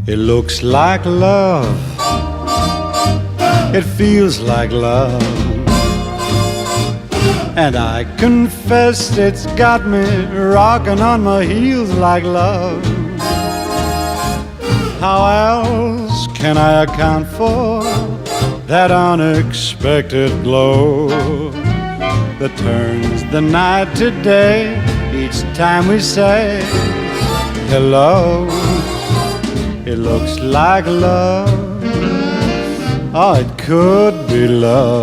It looks like love. It feels like love. And I confess it's got me rocking on my heels like love. How else can I account for that unexpected glow that turns the night to day each time we say hello? It looks like love. Oh, it could be love.